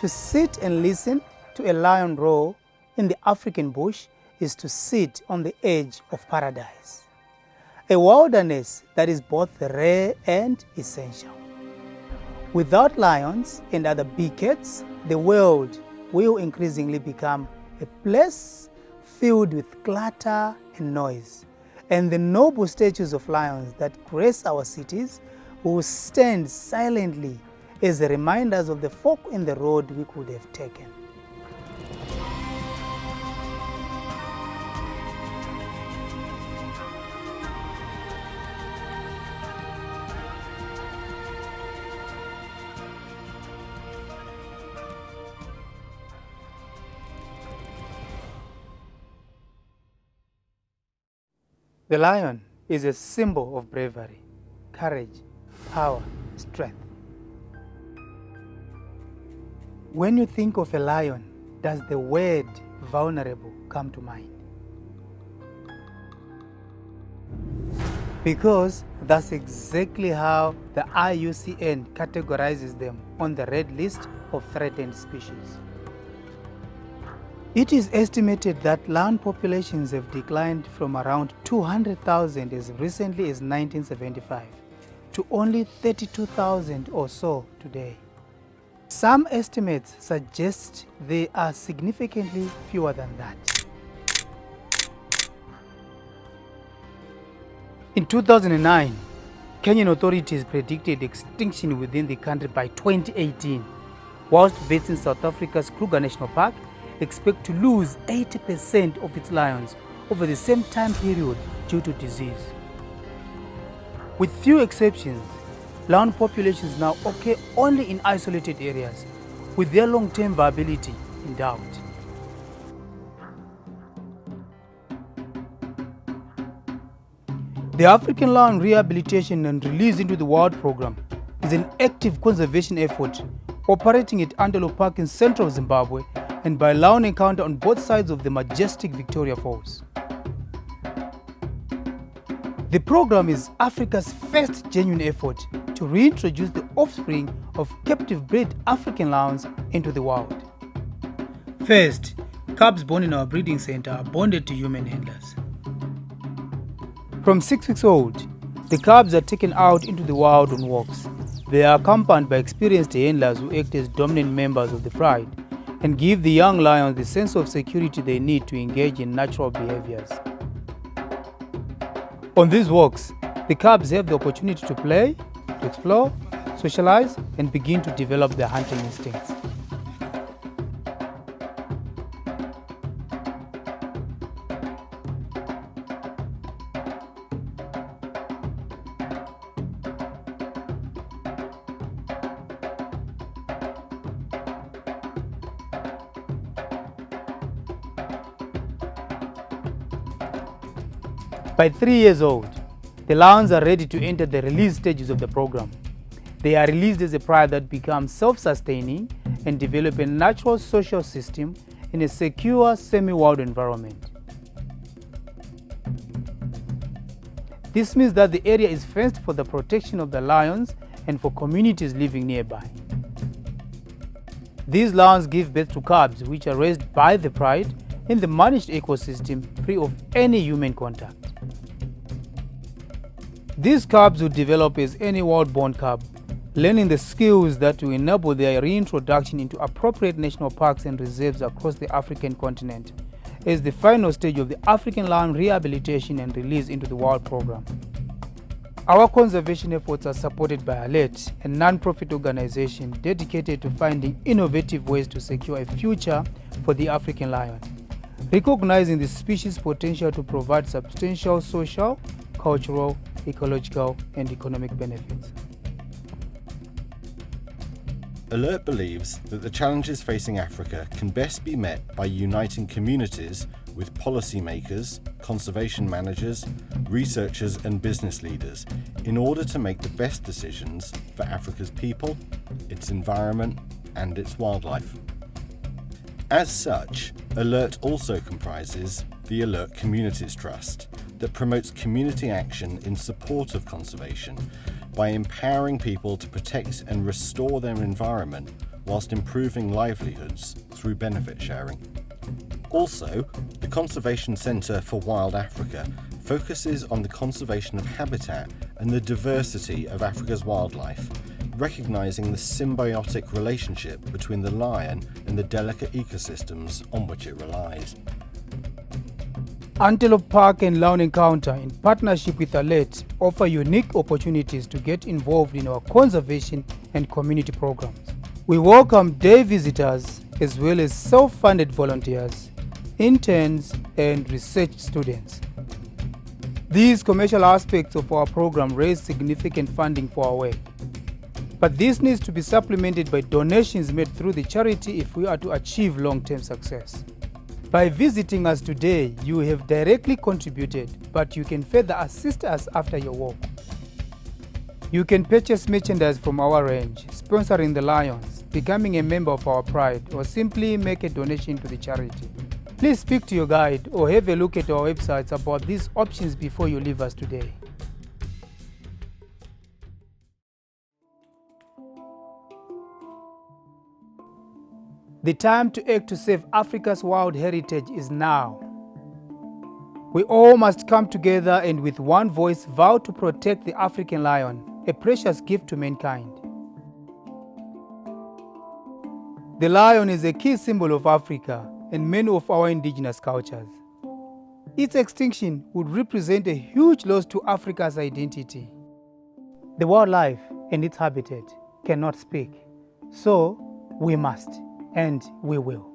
To sit and listen to a lion roar in the African bush is to sit on the edge of paradise, a wilderness that is both rare and essential. Without lions and other big cats, the world will increasingly become a place filled with clutter and noise, and the noble statues of lions that grace our cities will stand silently as reminders of the fork in the road we could have taken. The lion is a symbol of bravery, courage, power, strength. When you think of a lion, does the word vulnerable come to mind? Because that's exactly how the IUCN categorizes them on the red list of threatened species. It is estimated that lion populations have declined from around 200,000 as recently as 1975 to only 32,000 or so today. Some estimates suggest they are significantly fewer than that. In 2009, Kenyan authorities predicted extinction within the country by 2018, whilst vets in South Africa's Kruger National Park expect to lose 80% of its lions over the same time period due to disease. With few exceptions, lion populations now occur only in isolated areas, with their long-term viability in doubt. The African Lion Rehabilitation and Release into the Wild program is an active conservation effort operating at Antelope Park in central Zimbabwe and by lion encounter on both sides of the majestic Victoria Falls. The program is Africa's first genuine effort to reintroduce the offspring of captive-bred African lions into the wild. First, cubs born in our breeding center are bonded to human handlers. From 6 weeks old, the cubs are taken out into the wild on walks. They are accompanied by experienced handlers who act as dominant members of the pride and give the young lions the sense of security they need to engage in natural behaviors. On these walks, the cubs have the opportunity to play, to explore, socialize, and begin to develop their hunting instincts. By 3 years old, the lions are ready to enter the release stages of the program. They are released as a pride that becomes self-sustaining and develop a natural social system in a secure, semi-wild environment. This means that the area is fenced for the protection of the lions and for communities living nearby. These lions give birth to cubs which are raised by the pride in the managed ecosystem free of any human contact. These cubs will develop as any wild-born cub, learning the skills that will enable their reintroduction into appropriate national parks and reserves across the African continent as the final stage of the African Lion Rehabilitation and Release into the Wild program. Our conservation efforts are supported by ALERT, a non-profit organization dedicated to finding innovative ways to secure a future for the African lion, recognizing the species' potential to provide substantial social, cultural, ecological, and economic benefits. ALERT believes that the challenges facing Africa can best be met by uniting communities with policymakers, conservation managers, researchers and business leaders in order to make the best decisions for Africa's people, its environment and its wildlife. As such, ALERT also comprises the ALERT Communities Trust that promotes community action in support of conservation by empowering people to protect and restore their environment whilst improving livelihoods through benefit sharing. Also, the Conservation Centre for Wild Africa focuses on the conservation of habitat and the diversity of Africa's wildlife, recognising the symbiotic relationship between the lion and the delicate ecosystems on which it relies. Antelope Park and Lion Encounter, in partnership with Alert, offer unique opportunities to get involved in our conservation and community programs. We welcome day visitors as well as self-funded volunteers, interns, and research students. These commercial aspects of our program raise significant funding for our work, but this needs to be supplemented by donations made through the charity if we are to achieve long-term success. By visiting us today, you have directly contributed, but you can further assist us after your walk. You can purchase merchandise from our range, sponsoring the Lions, becoming a member of our Pride, or simply make a donation to the charity. Please speak to your guide or have a look at our websites about these options before you leave us today. The time to act to save Africa's wild heritage is now. We all must come together and with one voice vow to protect the African lion, a precious gift to mankind. The lion is a key symbol of Africa and many of our indigenous cultures. Its extinction would represent a huge loss to Africa's identity. The wildlife and its habitat cannot speak, so we must. And we will.